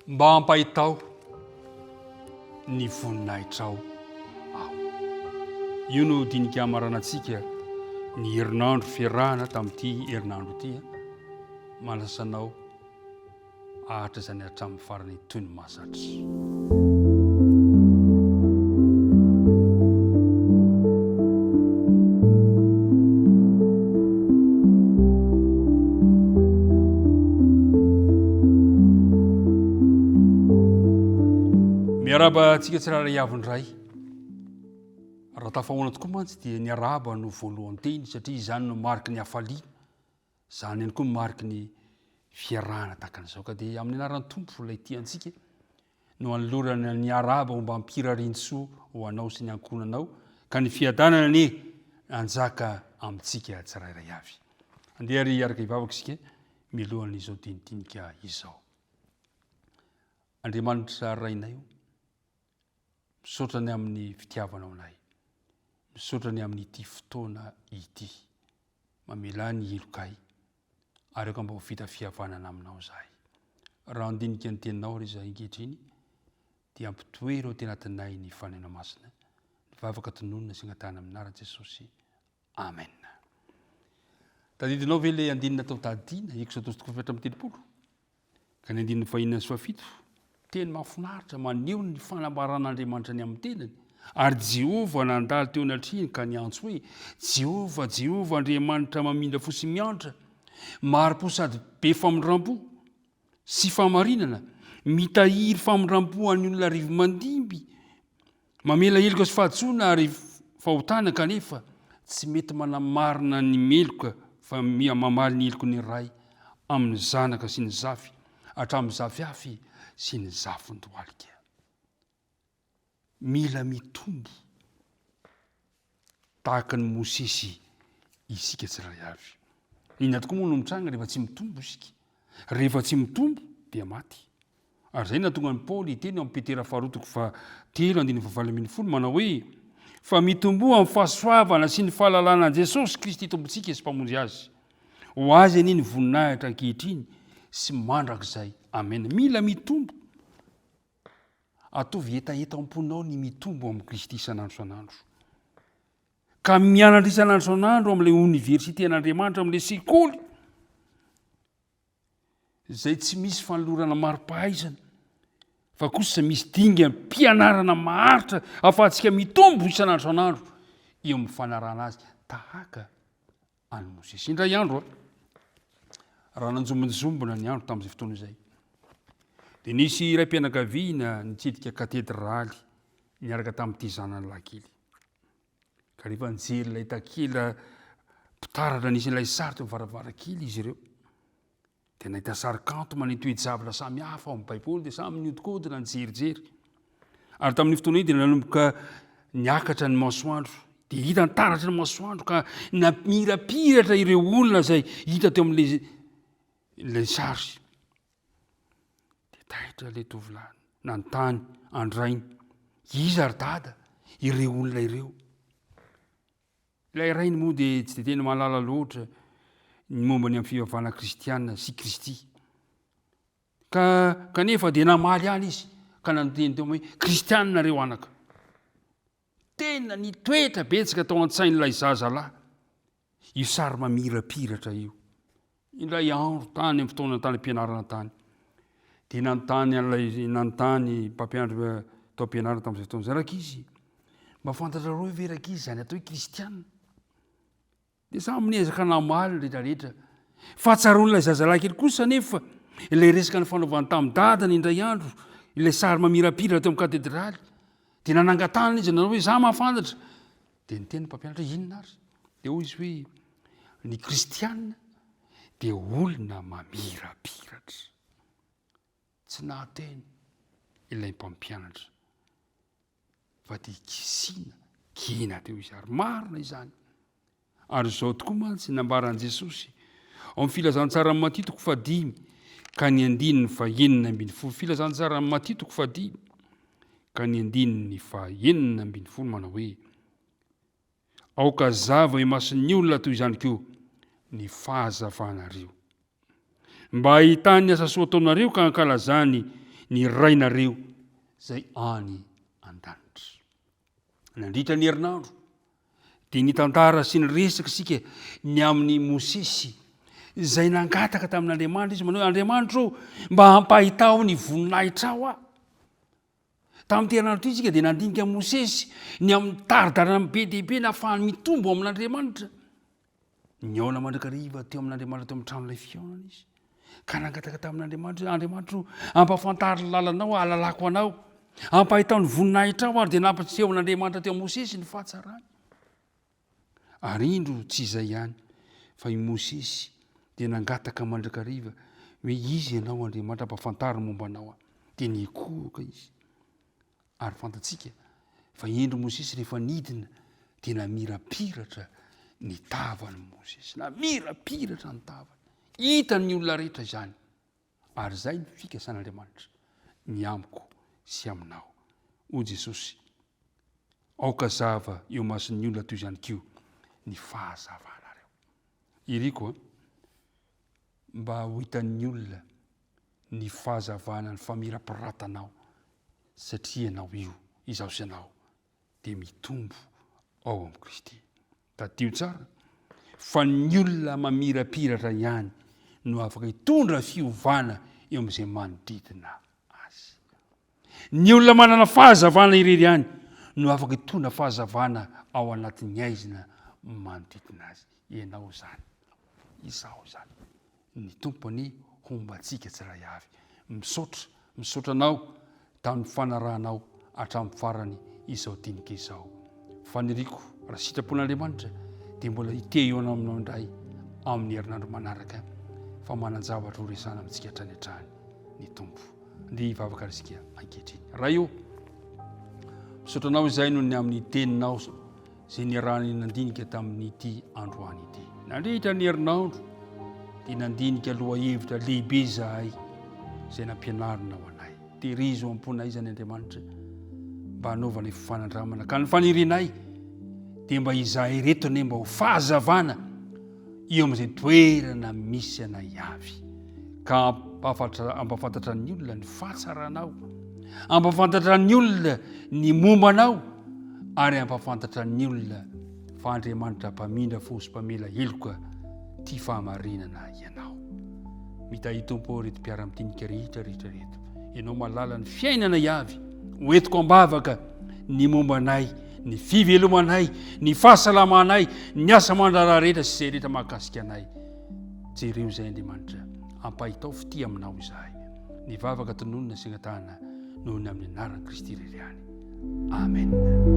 mba hampahitao ny voninahitrao aho. Io no dinika maranantsika ny herinandro fiarahana tamin'ity herinandro ity manasanao ahatra izany hatramin'ny farany toy ny mahazatra. Miaraba antsika tsiraray avindray. Raha tafahoana tokoa mantsy dia ny araba no voalohany teny satria izany no mariky ny hafaliana. Izany ihany koa mariky ny fiarahana takan'izao. Ka dia amin'ny anaran'ny tompo ilay ity antsika no anolorana ny araba mba hampirarian-tsoa ho anao sy ny ankonanao ka ny fiadanana ny anjaka amintsika tsirairay avy. Andeha ary araka hivavaka isika milohan'izao dinidinika izao. Andriamanitra rainay misaotrany amin'ny fitiavanao anay, misaotrany amin'ity fotoana ity, mamela ny ilokay ary aka mba ho vita fihavanana aminao zahay. Raha andinika ny teninao ry izahay ankehitriny dia ampitoery ao tenatinay ny fanena masina, ny vavaka tononona sy ngatana aminaran'i Jesosy. Amen. Tadidinao ve ilay andinina tao tadina Exodus 7:30 ka ny andinina fahinana sy fafito. Teny mahafinaritra maneho ny fanambaran'Andriamanitra ny amin'ny tenany ary Jehovah nandalo teo anatriny ka niantso hoe Jehovah, Jehovah Andriamanitra mamindra fo sy miantra, maro-po sady be famindram-po sy famarinana, mitahiry famindram-po an'ny olona rivo mandimby, mamela heloka sy fahatsoana ary fahotana kanefa tsy mety manamarina ny meloka fa mamaly ny heloko ny ray amin'ny zanaka sy ny zafy hatramin'ny zafy afy sy ny zafin-doalika. Mila mitombo tahaka ny Mosesy isika tsirairay avy. Inona tokoa moa no mitranga rehefa tsy mitombo isika? Rehefa tsy mitombo dia maty. Ary izay nahatonga ny Paoly teny amin'ny Petera 2:3-4 manao hoe fa mitombo amin'ny fahasoavana sy ny fahalalana an' Jesosy Kristy tompontsika sy mpamonjy azy. Ho azy any ny voninahitra ankehitriny sy mandrakizay. Amen. Mila mitombo. Atovy etaeta am-ponao ny mitombo amin'ny Kristy isan'andro isan'andro. Ka mianatra isan'andro isan'andro amin'ilay oniversiten'Andriamanitra, amin'ilay sekoly izay tsy misy fanolorana maro-pahaizana fa kosa misy dinga mpianarana maharitra ahafahantsika mitombo isan'andro isan'andro eo amin'ny fanarahana azy tahaka any Mosesy. Indray andro raha nanjombonjombona ny andro tamin'izay fotoana izay dia nisy iray mpianakaviana nitsidika katedraly niaraka tamin'ity zanany lahy. Ka rehefa nijery ilay takela mpitaratra nisy ilay sary teo varavarankely izy ireo dia nahita sary kanto manao toe-javatra samy hafa ao amin'ny Baiboly dia samy nihodinkodina nijerijery. Ary tamin'ny fotoana iny dia nanomboka niakatra ny masoandro dia hita nitaratra ny masoandro ka namirapiratra ireo olona izay hita teo amin'ilay sary. Taitra ilay tovolahy nanontany andrainy, iza ry dada ireo olona ireo? Ilay rainy moa dia tsy dia tena mahalala loatra ny momba ny amin'ny fivavahana kristiana sy Kristy. Kanefa dia namaly any izy ka nanonteny teo hoe kristiana reo anaka. Tena nitoetra betsaka tao an-tsain'ilay zazalahy io sary mamirapiratra io. Indray andro tany amin'ny fotoana tany am-pianarana tany dia nanontany mpampianatra tao am-pianarana tamin'izay fotoana izay, rakizy mba fantatra roa ve rakizy izany atao hoe kristiana? Dia samy niezaka namaly rehetrarehetra fa tsaron'ilay zazalahy kely kosa nefa ilay resaka ny fanaovany tamin'ny dadany indray andro ilay sary mamirapiratra teo amin'ny katedraly dia nanangatana izy nanao hoe za mahafantatra. Dia niteny mpampianatra inona ary? Dia hoy izy hoe ny kristiana dia olona mamirapiratra. Tsy nahateny ilay mpampianatra fa dia kisina kina teo izy ary marina izany. Ary izao tokoa mantsy nambaran'i Jesosy ao amin'ny filazantsara amin'ny Matia 5 ka ny 9:40. Filazantsara amin'ny Matia 5 ka ny 9:40 manao hoe aoka zava imason'ny olona toy izany koa ny fahazavanareo mba ahitany asa soa ataonareo ka ankalazany ny rainareo zay any an-danitra. Nandritra ny herinandro dia ny tantara sy ny resaka sika ny amin'ny Mosesy zay nangataka tamin'Andriamanitra izy manao Andriamanitra mba hampahitao ny voninahitra ao aho. Tamin'ny herinandro ity isika dia nandinika Mosesy ny amin'ny taridarana be dehibe na ahafahany mitombo amin'Andriamanitra. Niaona mandrakariva teo amin'Andriamanitra teo amin'ny tranon'ilay fihaonana izy. Ka nangataka tamin'Andriamanitra, Andriamanitra ampafantary lalanao, alalako anao, ampahitao ny voninahitra ao ary dia nampaseho amin'Andriamanitra teo Mosesy ny fahatsarany. Ary indro tsy izay ihany, fa i Mosesy dia nangataka mandrakariva hoe izy ianao Andriamanitra ampafantary momba anao, dia nikohoka izy. Ary fantatsika fa indro Mosesy rehefa nidina dia namirapiratra ny tavany Mosesy, namirapiratra ny tavany. Hitany olona rehetra izany. Ary zay ny fikasan'Andriamanitra ny amiko sy aminao. O Jesosy, aoka zava eo mason'ny olona toy izany kio ny fahazavana reo. Iriko mba ho hitan'ny olona ny fahazavana ny famirapiratanao satria ianao io, izaho sy ianao dia mitombo ao amin'ny Kristy. Tadio tsara fa ny olona mamirapiratra ihany no afaka hitondra fiovana eo amin'izay manodidina azy. Ny olona manana fahazavana irery ihany no afaka hitondra fahazavana ao anatin'ny aizina manodidina azy. Ianao zany, izaho zany. Ny tompony hombantsika tsiray avy. Misaotra anao tamin'ny fanarahanao hatramin'ny farany izao dinika izao. Faniriko raha sitrapon'Andriamanitra dia mbola hite eo aminao indray amin'ny herinandro manaraka fa manan-javatra ho resana amintsika hatrany hatrany ny tompo. Ny vavaka risika ankehitriny. Raha io misaotra anao izay noho ny amin'ny teninao zay niarahany nandinika tamin'ity androany ity. Nandritra ny herinandro dia nandinika aloha hevitra lehibe zahay zay nampianarina ho anay. Terizo amponay zany Andriamanitra mba hanaovana fanandramana ka ny fanirinay dia mba izahay reto ane mba ho fahazavana eo amin'izay toerana misy anay avy, ka ampafantatra ny olona ny fahatsaranao, ampafantatra ny olona ny mombanao, ary ampafantatra ny olona fa Andriamanitra mpamindra fo sy mpamela heloka ty fahamarinana ianao. Mitahy tompo reto mpiara-mitinika rehetra reto, ianao malala ny fiainana avy hoentiko ambavaka ny mombanay, ny fivelomanay, ny fahasalamanay, ny asa mandraraha rehetra sy izay rehetra mahakasika anay. Jereo izay Andriamanitra, ampahitao fity aminao izahay. Ny vavaka tononona sy agnatahana noho ny amin'ny anaran'i Kristy irery ihany. Amen.